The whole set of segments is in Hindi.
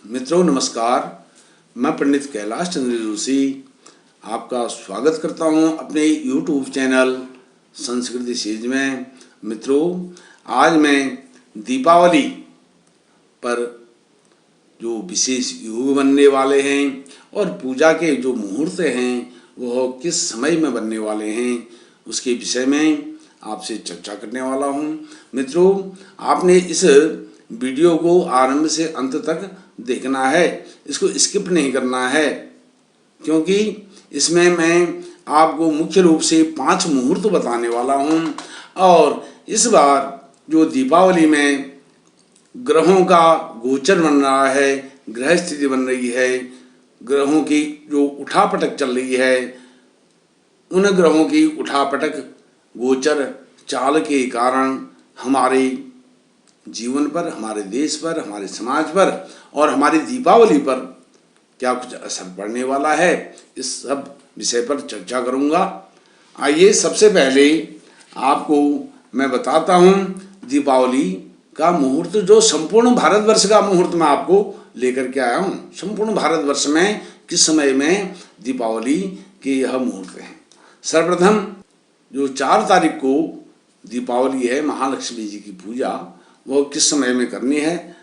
मित्रों नमस्कार, मैं पंडित कैलाश चंद्र जोशी आपका स्वागत करता हूं अपने YouTube चैनल संस्कृति सीरीज में। मित्रों, आज मैं दीपावली पर जो विशेष योग बनने वाले हैं और पूजा के जो मुहूर्त हैं वह किस समय में बनने वाले हैं उसके विषय में आपसे चर्चा करने वाला हूं। मित्रों, आपने इस वीडियो को आरंभ से अंत तक देखना है, इसको स्किप नहीं करना है, क्योंकि इसमें मैं आपको मुख्य रूप से 5 मुहूर्त बताने वाला हूं। और इस बार जो दीपावली में ग्रहों का गोचर बन रहा है, ग्रह स्थिति बन रही है, ग्रहों की जो उठापटक चल रही है, उन ग्रहों की उठापटक गोचर चाल के कारण हमारे जीवन पर, हमारे देश पर, हमारे समाज पर और हमारी दीपावली पर क्या कुछ असर पड़ने वाला है, इस सब विषय पर चर्चा करूंगा। आइए सबसे पहले आपको मैं बताता हूं दीपावली का मुहूर्त, जो संपूर्ण भारतवर्ष का मुहूर्त मैं आपको लेकर के आया हूं। संपूर्ण भारतवर्ष में किस समय में दीपावली के यह मुहूर्त हैं। सर्वप्रथम जो 4 तारीख को दीपावली है, महालक्ष्मी जी की पूजा, वो किस समय में करनी है।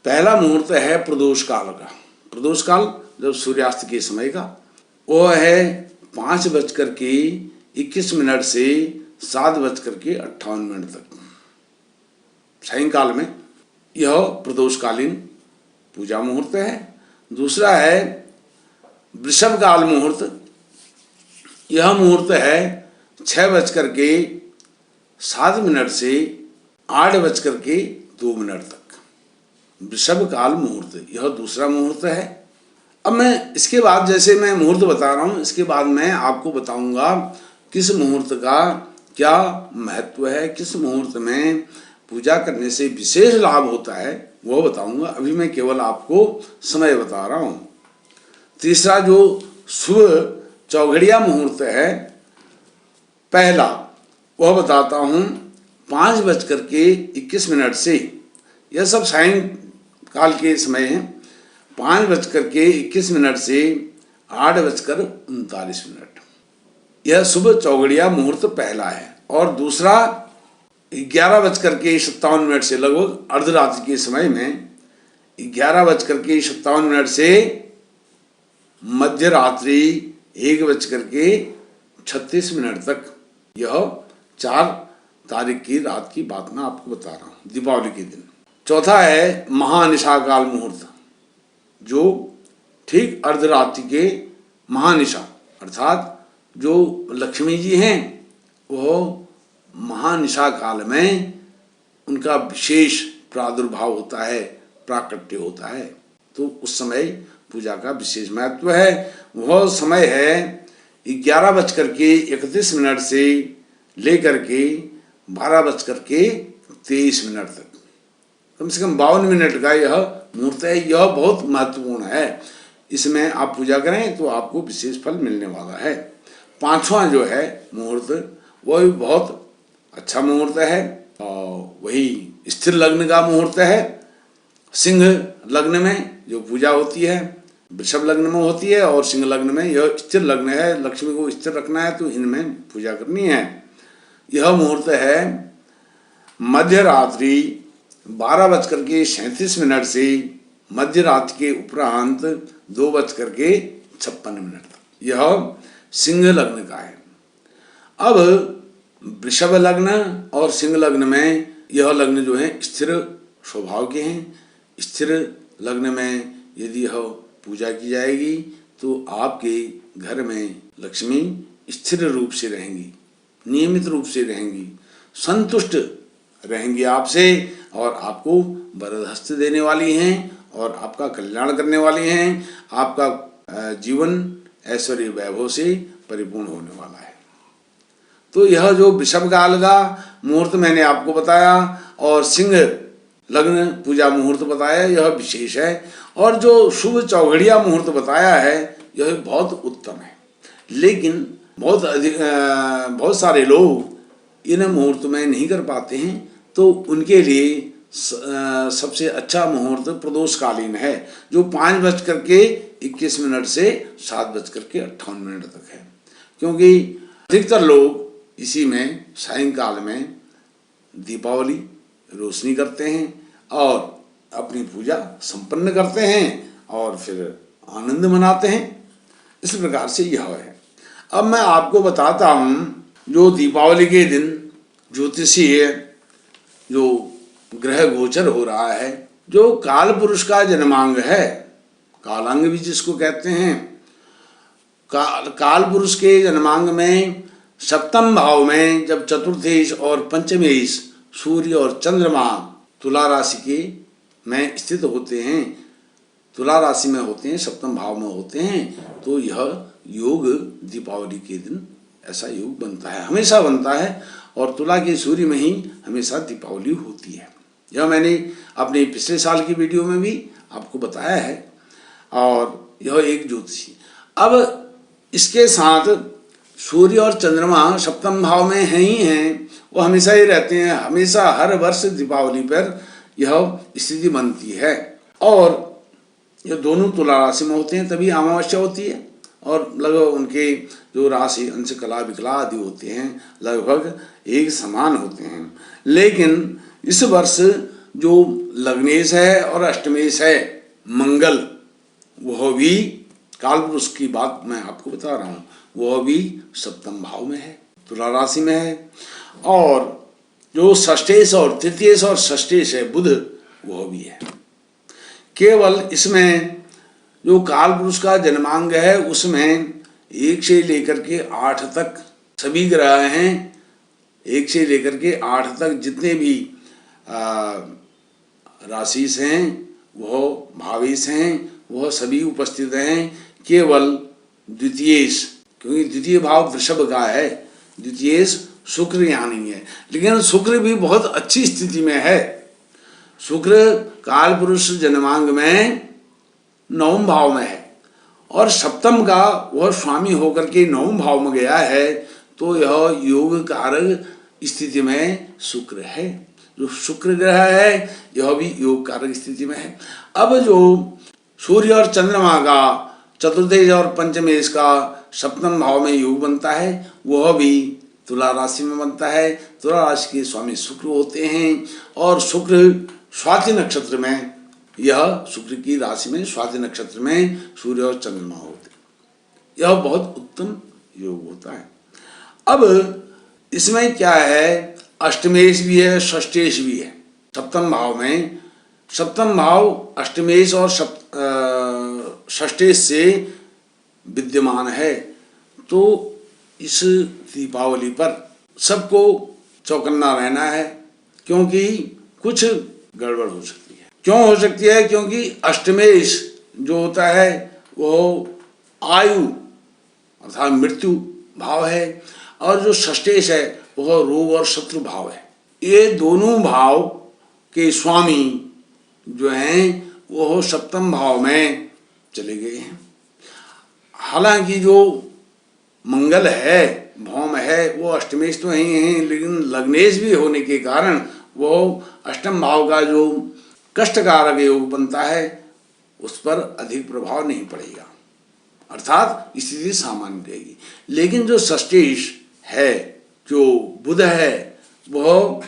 पहला मुहूर्त है प्रदोष काल का। प्रदोष काल जब सूर्यास्त के समय का, वो है 5:21 से 7:58 तक सायंकाल में। यह प्रदोषकालीन पूजा मुहूर्त है। दूसरा है वृषभ काल मुहूर्त। यह मुहूर्त है 6:07 से 8:02 तक। वृषभ काल मुहूर्त यह दूसरा मुहूर्त है। अब मैं इसके बाद, जैसे मैं मुहूर्त बता रहा हूँ, इसके बाद मैं आपको बताऊंगा किस मुहूर्त का क्या महत्व है, किस मुहूर्त में पूजा करने से विशेष लाभ होता है, वो बताऊंगा। अभी मैं केवल आपको समय बता रहा हूँ। तीसरा जो शुभ चौघड़िया मुहूर्त है, पहला वह बताता हूँ 5:21 से, यह सब सायंकाल के समय है, 5:21 से 8:39। यह शुभ चौघड़िया मुहूर्त पहला है। और दूसरा 11:57 से, लगभग अर्धरात्रि के समय में 11:57 से मध्य रात्रि 1:36 तक, यह 4 तारीख की रात की बात मैं आपको बता रहा हूँ, दीपावली के दिन। चौथा है महानिशा काल मुहूर्त, जो ठीक अर्धरात्रि के महानिशा, अर्थात जो लक्ष्मी जी हैं वो महानिशा काल में उनका विशेष प्रादुर्भाव होता है, प्राकट्य होता है, तो उस समय पूजा का विशेष महत्व है। वह समय है 11:31 से लेकर के 12:23 तक, कम से कम 52 मिनट का यह मुहूर्त है। यह बहुत महत्वपूर्ण है, इसमें आप पूजा करें तो आपको विशेष फल मिलने वाला है। 5वां जो है मुहूर्त, वह भी बहुत अच्छा मुहूर्त है, और वही स्थिर लग्न का मुहूर्त है। सिंह लग्न में जो पूजा होती है, वृषभ लग्न में होती है और सिंह लग्न में, यह स्थिर लग्न है। लक्ष्मी को स्थिर रखना है तो इनमें पूजा करनी है। यह मुहूर्त है मध्य रात्रि 12:37 से मध्य रात्रि के उपरांत 2:56 तक। यह सिंह लग्न का है। अब वृषभ लग्न और सिंह लग्न में, यह लग्न जो है स्थिर स्वभाव के हैं। स्थिर लग्न में यदि यह पूजा की जाएगी तो आपके घर में लक्ष्मी स्थिर रूप से रहेंगी, नियमित रूप से रहेंगी, संतुष्ट रहेंगी आपसे, और आपको वरद हस्त देने वाली हैं और आपका कल्याण करने वाली हैं। आपका जीवन ऐश्वर्य वैभव से परिपूर्ण होने वाला है। तो यह जो वृषभ काल का मुहूर्त मैंने आपको बताया और सिंह लग्न पूजा मुहूर्त बताया, यह विशेष है। और जो शुभ चौघड़िया मुहूर्त बताया है, यह बहुत उत्तम है। लेकिन बहुत सारे लोग इन मुहूर्त में नहीं कर पाते हैं, तो उनके लिए सबसे अच्छा मुहूर्त प्रदोषकालीन है, जो 5:21 से 7:58 तक है, क्योंकि अधिकतर लोग इसी में सायंकाल में दीपावली रोशनी करते हैं और अपनी पूजा संपन्न करते हैं और फिर आनंद मनाते हैं। इस प्रकार से यह है। अब मैं आपको बताता हूँ, जो दीपावली के दिन ज्योतिषीय जो ग्रह गोचर हो रहा है, जो काल पुरुष का जन्मांग है, कालांग भी जिसको कहते हैं, काल पुरुष के जन्मांग में सप्तम भाव में जब चतुर्थेश और पंचमेश सूर्य और चंद्रमा तुला राशि के में स्थित होते हैं, तुला राशि में होते हैं, सप्तम भाव में होते हैं, तो यह योग दीपावली के दिन ऐसा योग बनता है, हमेशा बनता है। और तुला के सूर्य में ही हमेशा दीपावली होती है। यह मैंने अपने पिछले साल की वीडियो में भी आपको बताया है। और यह एक ज्योतिषी, अब इसके साथ सूर्य और चंद्रमा सप्तम भाव में हैं ही हैं, वो हमेशा ही रहते हैं, हमेशा हर वर्ष दीपावली पर यह स्थिति बनती है। और ये दोनों तुला राशि में होते हैं, तभी अमावस्या होती है, और लगभग उनके जो राशि अंश कला विकला आदि होते हैं लगभग एक समान होते हैं। लेकिन इस वर्ष जो लग्नेश है और अष्टमेश है मंगल, वह भी काल पुरुष की बात मैं आपको बता रहा हूँ, वह भी सप्तम भाव में है, तुला राशि में है। और जो षष्ठेश और तृतीयेश और षष्ठेश है बुध, वह भी है। केवल इसमें जो काल पुरुष का जन्मांग है उसमें 1 से लेकर के 8 तक सभी ग्रह हैं, 1 से लेकर के 8 तक जितने भी राशिस हैं, वह भावेश हैं, वह सभी उपस्थित हैं। केवल द्वितीयेश, क्योंकि द्वितीय भाव वृषभ का है, द्वितीयेश शुक्र यहाँ नहीं है, लेकिन शुक्र भी बहुत अच्छी स्थिति में है। शुक्र काल पुरुष जन्मांग में 9वें भाव में है और सप्तम का वह स्वामी होकर के 9वें भाव में गया है, तो यह योग कारक स्थिति में शुक्र है। जो शुक्र ग्रह है यह भी योग कारक स्थिति में है। अब जो सूर्य और चंद्रमा का चतुर्दश और पंचमेश का सप्तम भाव में योग बनता है, वह भी तुला राशि में बनता है। तुला राशि के स्वामी शुक्र होते हैं और शुक्र स्वाति नक्षत्र में, यह शुक्र की राशि में स्वाति नक्षत्र में सूर्य और चंद्रमा होते हैं, यह बहुत उत्तम योग होता है। अब इसमें क्या है, अष्टमेश भी है, षष्ठेश भी है सप्तम भाव में। सप्तम भाव अष्टमेश और षष्ठेश से विद्यमान है, तो इस दीपावली पर सबको चौकन्ना रहना है, क्योंकि कुछ गड़बड़ हो सकती है। क्यों हो सकती है? क्योंकि अष्टमेश जो होता है वह आयु अर्थात मृत्यु भाव है, और जो षष्ठेश है वह रोग और शत्रु भाव है। ये दोनों भाव के स्वामी जो हैं वह सप्तम भाव में चले गए हैं। हालांकि जो मंगल है, भौम है, वो अष्टमेश तो नहीं है, लेकिन लग्नेश भी होने के कारण वो अष्टम भाव का जो कष्टकारक योग बनता है उस पर अधिक प्रभाव नहीं पड़ेगा, अर्थात स्थिति सामान्य रहेगी। लेकिन जो षष्ठेश है, जो बुध है, वह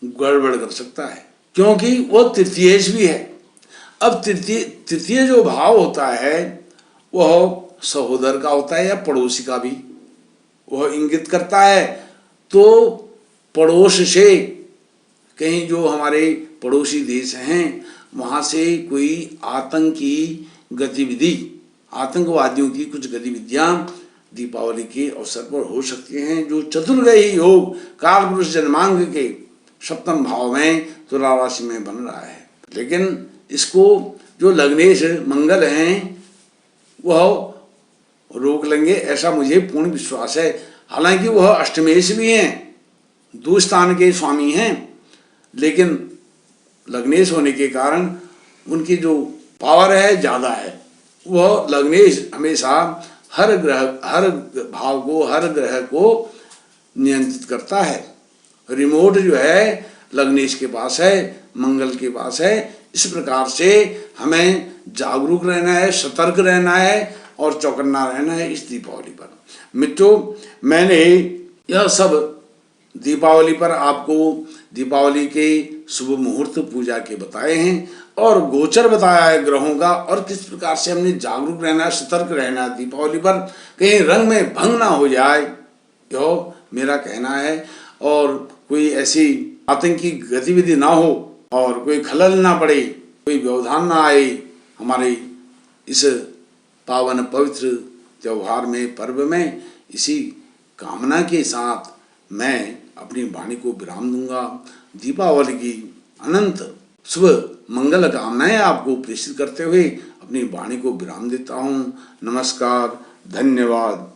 गड़बड़ कर सकता है, क्योंकि वो तृतीयेश भी है। अब तृतीय जो भाव होता है वह सहोदर का होता है या पड़ोसी का भी वह इंगित करता है। तो पड़ोस से कहीं जो हमारे पड़ोसी देश हैं वहाँ से कोई आतंकी गतिविधि, आतंकवादियों की कुछ गतिविधियाँ दीपावली के अवसर पर हो सकती हैं। जो चतुर्ग्रही योग काल पुरुष जन्मांग के सप्तम भाव में तुला राशि में बन रहा है, लेकिन इसको जो लग्नेश मंगल हैं वह रोक लेंगे, ऐसा मुझे पूर्ण विश्वास है। हालांकि वह अष्टमेश भी हैं, 2 स्थान के स्वामी हैं, लेकिन लग्नेश होने के कारण उनकी जो पावर है ज़्यादा है। वह लग्नेश हमेशा हर भाव को, हर ग्रह को नियंत्रित करता है। रिमोट जो है लग्नेश के पास है, मंगल के पास है। इस प्रकार से हमें जागरूक रहना है, सतर्क रहना है और चौकन्ना रहना है इस दीपावली पर। मित्रों, मैंने यह सब दीपावली पर आपको दीपावली के शुभ मुहूर्त पूजा के बताए हैं और गोचर बताया है ग्रहों का, और किस प्रकार से हमने जागरूक रहना है, सतर्क रहना है दीपावली पर, कहीं रंग में भंग ना हो जाए, यह मेरा कहना है। और कोई ऐसी आतंकी गतिविधि ना हो और कोई खलल ना पड़े, कोई व्यवधान ना आए हमारे इस पावन पवित्र त्योहार में, पर्व में। इसी कामना के साथ मैं अपनी वाणी को विराम दूंगा। दीपावली की अनंत शुभ मंगल कामनाएं आपको प्रेषित करते हुए अपनी वाणी को विराम देता हूँ। नमस्कार, धन्यवाद।